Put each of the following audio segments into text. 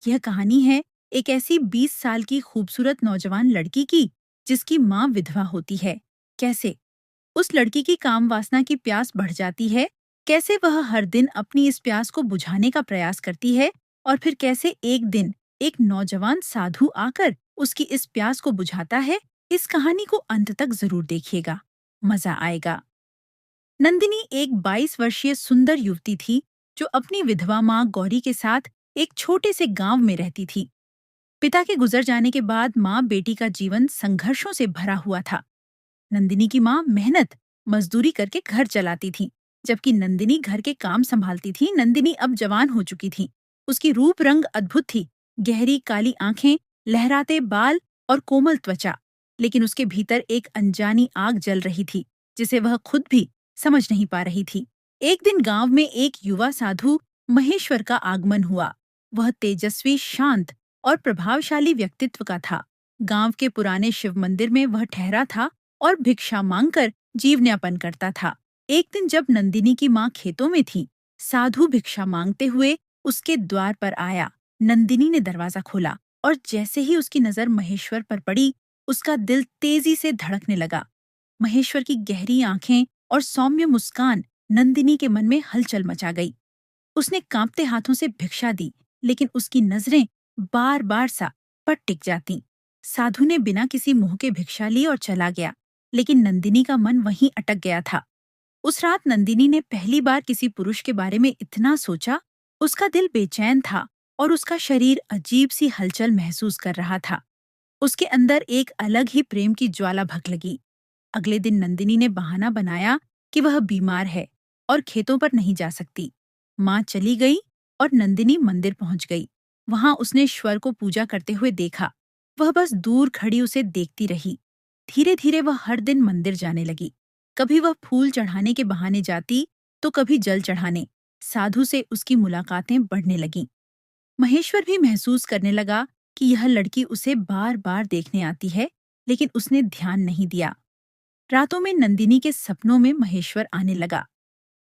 यह कहानी है एक ऐसी 20 साल की खूबसूरत नौजवान लड़की की जिसकी माँ विधवा होती है। कैसे उस लड़की की काम वासना की प्यास बढ़ जाती है, कैसे वह हर दिन अपनी इस प्यास को बुझाने का प्रयास करती है और फिर कैसे एक दिन एक नौजवान साधु आकर उसकी इस प्यास को बुझाता है। इस कहानी को अंत तक जरूर देखिएगा, मजा आएगा। नंदिनी एक 22 वर्षीय सुंदर युवती थी जो अपनी विधवा माँ गौरी के साथ एक छोटे से गांव में रहती थी। पिता के गुजर जाने के बाद माँ बेटी का जीवन संघर्षों से भरा हुआ था। नंदिनी की माँ मेहनत मजदूरी करके घर चलाती थी, जबकि नंदिनी घर के काम संभालती थी। नंदिनी अब जवान हो चुकी थी। उसकी रूप रंग अद्भुत थी, गहरी काली आंखें, लहराते बाल और कोमल त्वचा। लेकिन उसके भीतर एक अनजानी आग जल रही थी, जिसे वह खुद भी समझ नहीं पा रही थी। एक दिन गांव में एक युवा साधु महेश्वर का आगमन हुआ। वह तेजस्वी, शांत और प्रभावशाली व्यक्तित्व का था। गांव के पुराने शिव मंदिर में वह ठहरा था और भिक्षा मांगकर जीवनयापन करता था। एक दिन जब नंदिनी की माँ खेतों में थी, साधु भिक्षा मांगते हुए उसके द्वार पर आया। नंदिनी ने दरवाजा खोला और जैसे ही उसकी नजर महेश्वर पर पड़ी, उसका दिल तेजी से धड़कने लगा। महेश्वर की गहरी आंखें और सौम्य मुस्कान नंदिनी के मन में हलचल मचा गई। उसने कांपते हाथों से भिक्षा दी, लेकिन उसकी नजरें बार बार सा पर टिक जाती। साधु ने बिना किसी मुंह के भिक्षा ली और चला गया, लेकिन नंदिनी का मन वहीं अटक गया था। उस रात नंदिनी ने पहली बार किसी पुरुष के बारे में इतना सोचा। उसका दिल बेचैन था और उसका शरीर अजीब सी हलचल महसूस कर रहा था। उसके अंदर एक अलग ही प्रेम की ज्वाला भग लगी। अगले दिन नंदिनी ने बहाना बनाया कि वह बीमार है और खेतों पर नहीं जा सकती। माँ चली गई और नंदिनी मंदिर पहुंच गई। वहां उसने ईश्वर को पूजा करते हुए देखा। वह बस दूर खड़ी उसे देखती रही। धीरे धीरे वह हर दिन मंदिर जाने लगी। कभी वह फूल चढ़ाने के बहाने जाती, तो कभी जल चढ़ाने। साधु से उसकी मुलाकातें बढ़ने लगीं। महेश्वर भी महसूस करने लगा कि यह लड़की उसे बार बार देखने आती है, लेकिन उसने ध्यान नहीं दिया। रातों में नंदिनी के सपनों में महेश्वर आने लगा।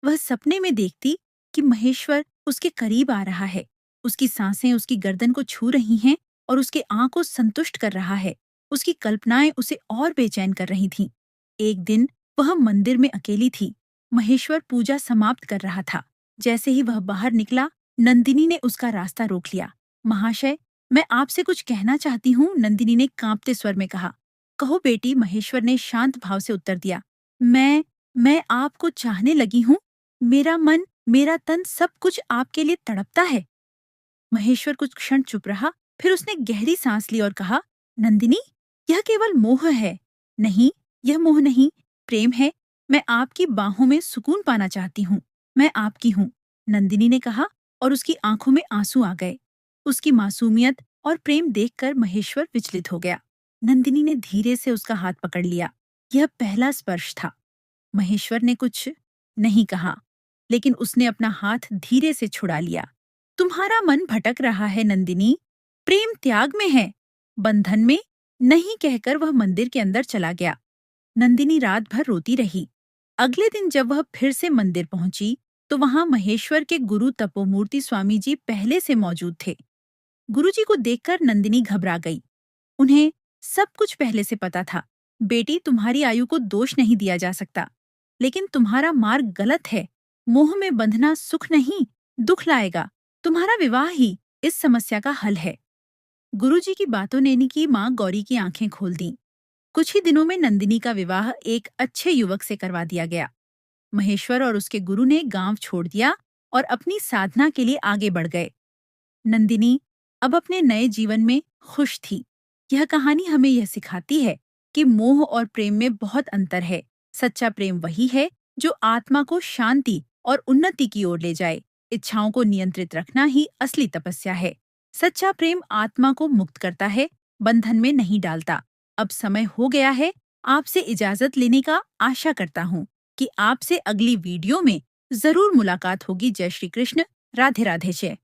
वह सपने में देखती कि महेश्वर उसके करीब आ रहा है। उसकी सांसें उसकी गर्दन को छू रही हैं और उसके आंख को संतुष्ट कर रहा है। उसकी कल्पनाएं उसे और बेचैन कर रही थीं। एक दिन वह मंदिर में अकेली थी। महेश्वर पूजा समाप्त कर रहा था। जैसे ही वह बाहर निकला, नंदिनी ने उसका रास्ता रोक लिया। महाशय, मैं आपसे कुछ कहना चाहती हूँ, नंदिनी ने कांपते स्वर में कहा। कहो बेटी, महेश्वर ने शांत भाव से उत्तर दिया। मैं आपको चाहने लगी हूँ। मेरा मन, मेरा तन, सब कुछ आपके लिए तड़पता है। महेश्वर कुछ क्षण चुप रहा, फिर उसने गहरी सांस ली और कहा, नंदिनी, यह केवल मोह है। नहीं, यह मोह नहीं, प्रेम है। मैं आपकी बाहों में सुकून पाना चाहती हूँ। मैं आपकी हूँ, नंदिनी ने कहा और उसकी आंखों में आंसू आ गए। उसकी मासूमियत और प्रेम देखकर महेश्वर विचलित हो गया। नंदिनी ने धीरे से उसका हाथ पकड़ लिया। यह पहला स्पर्श था। महेश्वर ने कुछ नहीं कहा, लेकिन उसने अपना हाथ धीरे से छुड़ा लिया। तुम्हारा मन भटक रहा है नंदिनी, प्रेम त्याग में है, बंधन में नहीं, कहकर वह मंदिर के अंदर चला गया। नंदिनी रात भर रोती रही। अगले दिन जब वह फिर से मंदिर पहुंची, तो वहां महेश्वर के गुरु तपोमूर्ति स्वामी जी पहले से मौजूद थे। गुरुजी को देखकर नंदिनी घबरा गई। उन्हें सब कुछ पहले से पता था। बेटी, तुम्हारी आयु को दोष नहीं दिया जा सकता, लेकिन तुम्हारा मार्ग गलत है। मोह में बंधना सुख नहीं, दुख लाएगा। तुम्हारा विवाह ही इस समस्या का हल है। गुरुजी की बातों ने की माँ गौरी की आंखें खोल दी। कुछ ही दिनों में नंदिनी का विवाह एक अच्छे युवक से करवा दिया गया। महेश्वर और उसके गुरु ने गांव छोड़ दिया और अपनी साधना के लिए आगे बढ़ गए। नंदिनी अब अपने नए जीवन में खुश थी। यह कहानी हमें यह सिखाती है कि मोह और प्रेम में बहुत अंतर है। सच्चा प्रेम वही है जो आत्मा को शांति और उन्नति की ओर ले जाए। इच्छाओं को नियंत्रित रखना ही असली तपस्या है। सच्चा प्रेम आत्मा को मुक्त करता है, बंधन में नहीं डालता। अब समय हो गया है आपसे इजाजत लेने का। आशा करता हूँ कि आपसे अगली वीडियो में जरूर मुलाकात होगी। जय श्री कृष्ण। राधे राधे। जय।